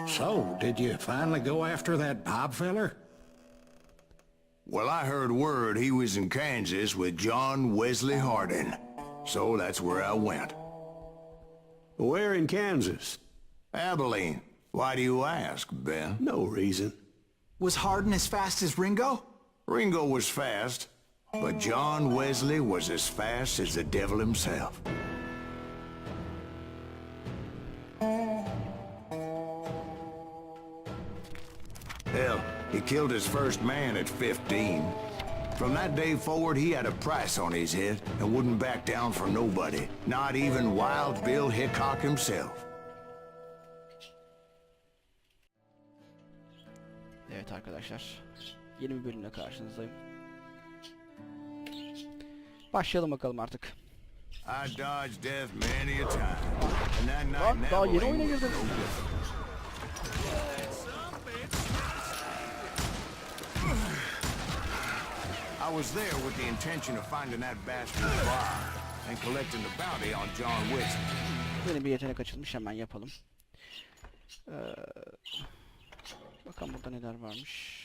So, did you finally go after that Bob feller? Well, I heard word he was in Kansas with John Wesley Hardin. So that's where I went. Where in Kansas? Abilene. Why do you ask, Ben? No reason. Was Hardin as fast as Ringo? Ringo was fast, but John Wesley was as fast as the devil himself. Hell, he killed his first man at 15. From that day forward, he had a price on his head and wouldn't back down for nobody, not even Wild Bill Hickok himself. Evet arkadaşlar, yeni bir bölümle karşınızdayım. Başlayalım bakalım artık. I dodged death many a time, and that night Bak, in daha yeni Abilene oyuna was girdim. no different. I was there with the intention of finding that bastard Bob and collecting the bounty on John Wesley. Benim bir yetenek açılmış, hemen yapalım. Bakalım burada neler varmış.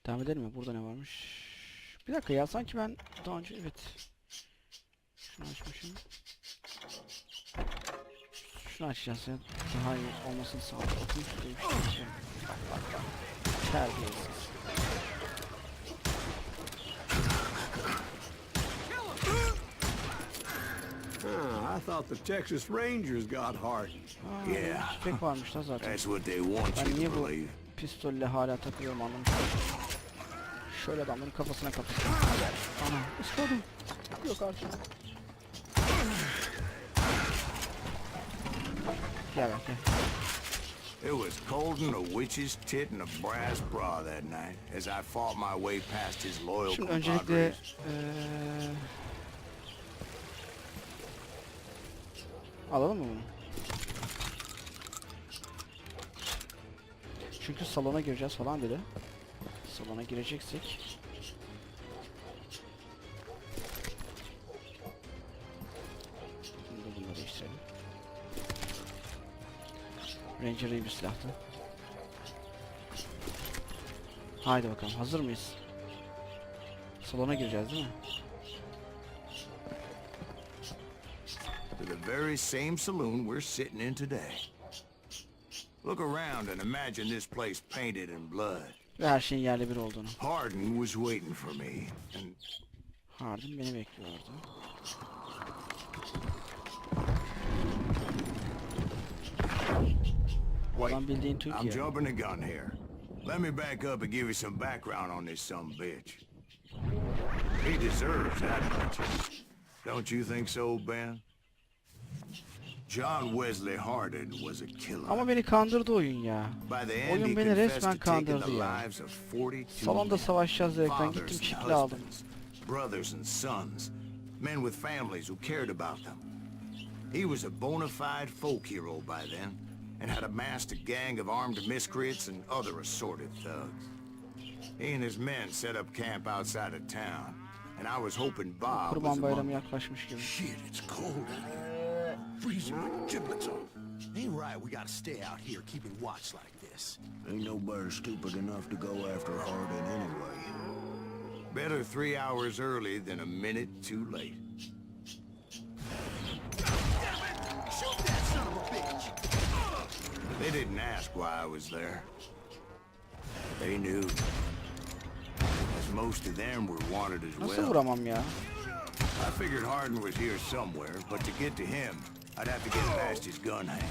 Devam edelim mi? Burada ne varmış? Bir dakika ya, sanki ben daha önce evet. Şunu açmışım. Şunu açacağız ya. Daha iyi olmasını sağlayalım. Terbiyesiz. I thought the Texas Rangers got Hardin. Yeah, Tüfek varmış da zaten. that's what they want Ben you niye to bu believe. pistolle hala takılıyorum anlamadım. Şöyle adamların kafasına kapatayım. Ana ısladım. Yok artık. Gel bak gel. It was cold in a witch's tit and a brass bra that night as I fought my way past his loyal Şimdi öncelikle compadres. alalım mı bunu? Çünkü salona gireceğiz falan dedi. Salona gireceksek bunu da değiştirelim. Ranger iyi bir silahtı. Haydi bakalım, hazır mıyız? Salona gireceğiz değil mi? To the very same saloon we're sitting in today. Look around and imagine this place painted in blood. Ve her şeyin yerli bir olduğunu. Hardin was waiting for me, and Hardin beni bekliyordu. Adam bildiğin I'm Türkiye. jumping the gun here. Let me back up and give you some background on this bitch. He deserves that much. Don't you think so, Ben? John Wesley Hardin was a killer. Ama beni kandırdı oyun ya. By the end, he Oyun beni confessed resmen to taking the kandırdı ya. lives of 42 Salonda savaşacağız diyerekten fathers gittim and çipli aldım. husbands, brothers and sons, men with families who cared about them. He was a bona fide folk hero by then, and had amassed a gang of armed miscreants and other assorted thugs. He and his men set up camp outside of town, and I was hoping Bob was Kurban bayramı among them. yaklaşmış gibi. Shit, it's cold in here. Freezing my giblets off. Ain't right, we gotta stay out here keeping watch like this. Ain't nobody stupid enough to go after Hardin anyway. Better 3 hours early than a minute too late. Shoot that son of a bitch! They didn't ask why I was there. They knew. As most of them were wanted as Nasıl well. vuramam ya? I figured Hardin was here somewhere, but to get to him, I'd have to get past his gun hand.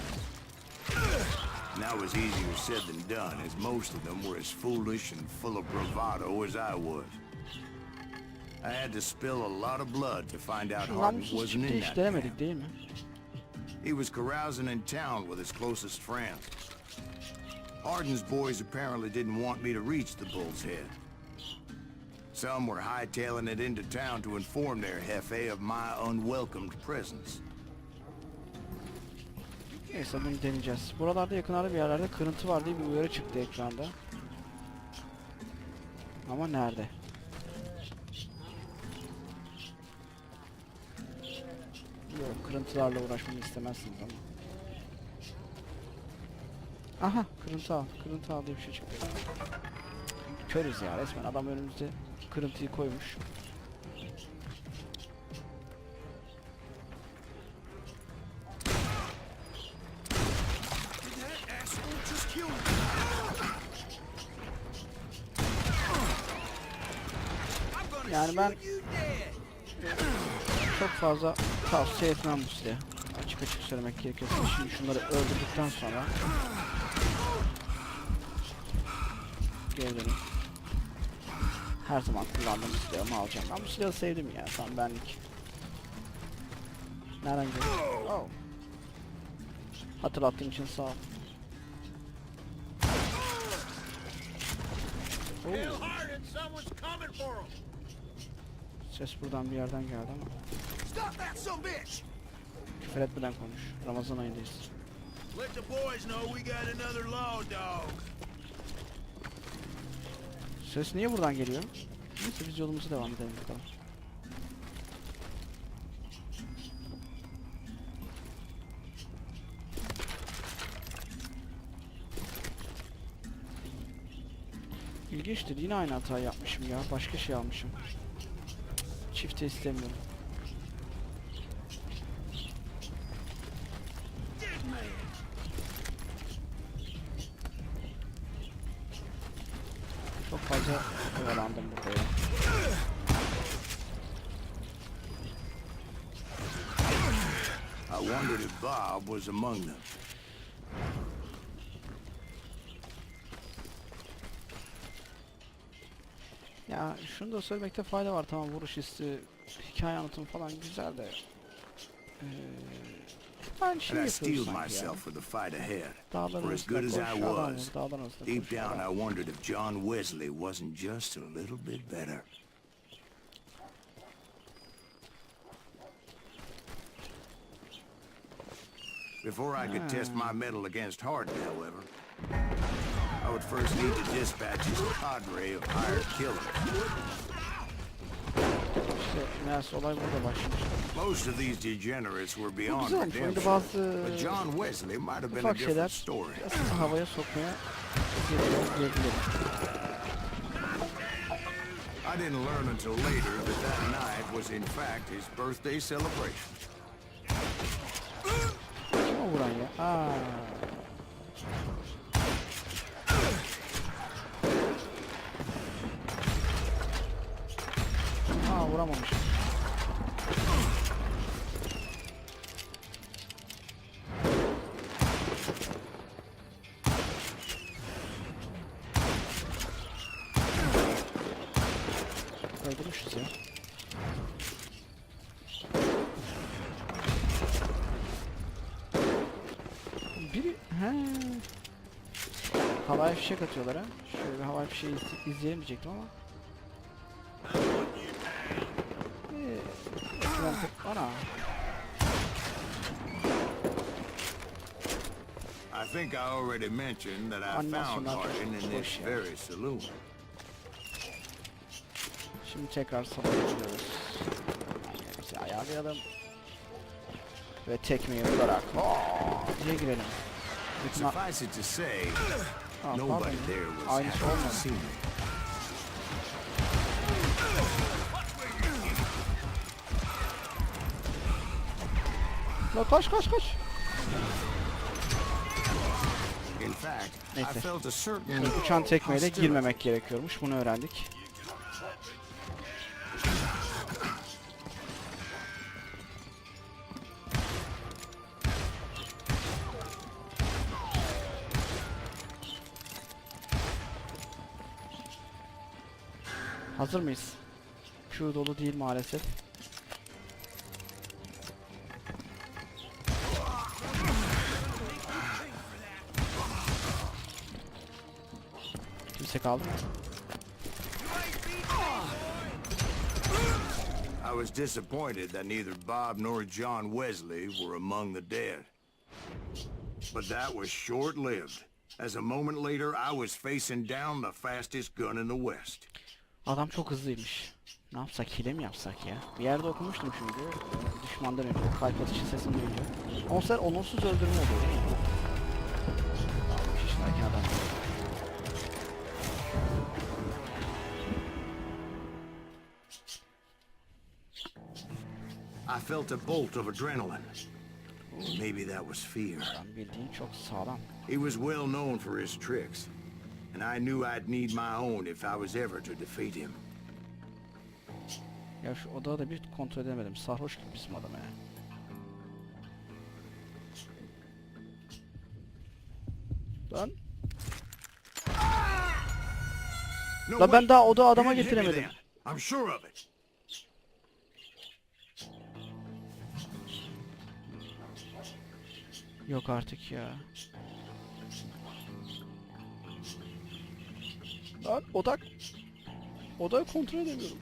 And that was easier said than done, as most of them were as foolish and full of bravado as I was. I had to spill a lot of blood to find out Şu Hardin namussuz wasn't çifti in hiç that denemedik camp. değil mi? He was carousing in town with his closest friends. Hardin's boys apparently didn't want me to reach the Bull's Head. Some were hightailing it into town to inform their jefe of my unwelcomed presence. Neyse bunu deneyeceğiz. Buralarda yakınlarda bir yerlerde kırıntı var diye bir uyarı çıktı ekranda. Ama nerede? Yok, kırıntılarla uğraşmamı istemezsiniz ama. Aha, kırıntı al. Kırıntı al diye bir şey çıktı. Körüz ya, resmen adam önümüzde kırıntıyı koymuş. Yani ben çok fazla tavsiye etmem bu silahı. Açık açık söylemek gerekirse. Şimdi şunları öldürdükten sonra geri dönüp her zaman kullandığım silahımı alacağım. Ben bu silahı sevdim ya, tam benlik. Nereden geliyor? Oh. Hatırlattığın için sağ ol. Oh. Ses buradan bir yerden geldi ama. Stop that son bitch! Küfür etmeden konuş. Ramazan ayındayız. Let the boys know we got another law dog. Ses niye buradan geliyor? Neyse biz yolumuza devam edelim bakalım. İlginçtir, yine aynı hatayı yapmışım ya. Başka şey almışım. Çifte istemiyorum. Çok fazla oyalandım burada ya. I wondered if Bob was among them. Ya şunu da söylemekte fayda var, tamam vuruş hissi, hikaye anlatımı falan güzel de aynı şey And I yapıyoruz steeled sanki ya. myself for the fight ahead. Dağların For as arasında good as koş, I adam was, vur, dağların arasında deep koş, down adam. I wondered if John Wesley wasn't just a little bit better. Before I could test my mettle against Hardin, however, I would first need to dispatch his cadre of hired killers. İşte meğerse olay burada başlamış. Most of these degenerates were Bu beyond güzel olmuş. Oyunda redemption, bazı but John Wesley might have been a ufak different şeyler story. aslında havaya sokmaya diyebilirim. I didn't learn until later that that night was in fact his birthday celebration. Kim o vuran ya? Aa. Aa, vuramamış. Öldürmüşüz ya. Biri... He. Havai fişek atıyorlar ha. Şöyle bir havai fişeği izleyemeyecektim ama. Ana. I think I already mentioned that I found Hardin in this very saloon. Şimdi tekrar sabah gidiyoruz. Bizi ayarlayalım. Ve tekmeyi vurarak diye girelim. Suffice it to say, nobody there was Aynısı happy to olmadı. see me. La koş koş koş. In fact, I Neyse. felt a certain Uçan tekmeyle hostility. girmemek gerekiyormuş. Bunu öğrendik. Hazır mıyız? Q dolu değil maalesef. Kimse kaldı mı? I was disappointed that neither Bob nor John Wesley were among the dead. But that was short-lived, as a moment later I was facing down the fastest gun in the West. Adam çok hızlıymış. Ne yapsak, hile mi yapsak ya? Bir yerde okumuştum çünkü. Düşmandan önce, kalp atışı sesini duyunca. Ama sen onursuz öldürme oluyor değil mi? 60 yaşındayken adam. I felt a bolt of adrenaline. Maybe that was fear. Adam bildiğin çok sağlam. He was well known for his tricks, and I knew I'd need my own if I was ever to defeat him. Ya şu odağı da bir kontrol edemedim. Sarhoş gibi bizim adam ya. Lan. No, La ben wait. daha odağı adama You didn't hit me getiremedim. then. I'm sure of it. Yok artık ya. Lan odak. Odağı kontrol edemiyorum.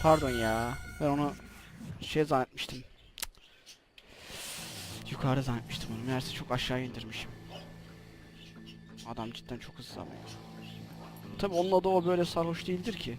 Pardon ya. Ben onu şey zannetmiştim. Yukarı zannetmiştim onu. Meğerse çok aşağı indirmişim. Adam cidden çok hızlı ama ya. Tabi onun adı o böyle sarhoş değildir ki.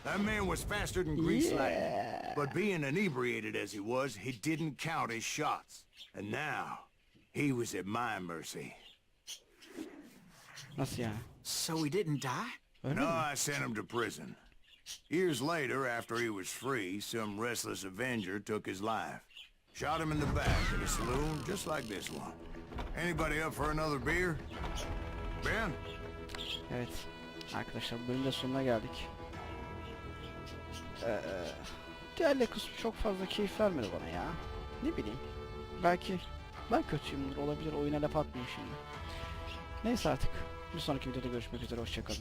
That man was faster than grease lightning. But being inebriated as he was, he didn't count his shots. And now, he was at my mercy. Nasıl yani? So he didn't die? Öyle No, mi? I sent him to prison. Years later, after he was free, some restless avenger took his life. Shot him in the back in a saloon just like this one. Anybody up for another beer? Ben? Evet. Arkadaşlar bu bölümün de sonuna geldik. Diğerle kısmı çok fazla keyif vermedi bana ya. Ne bileyim. Belki ben kötüyümdür, olabilir, oyuna laf atmayayım şimdi. Neyse artık. Bir sonraki videoda görüşmek üzere, hoşçakalın.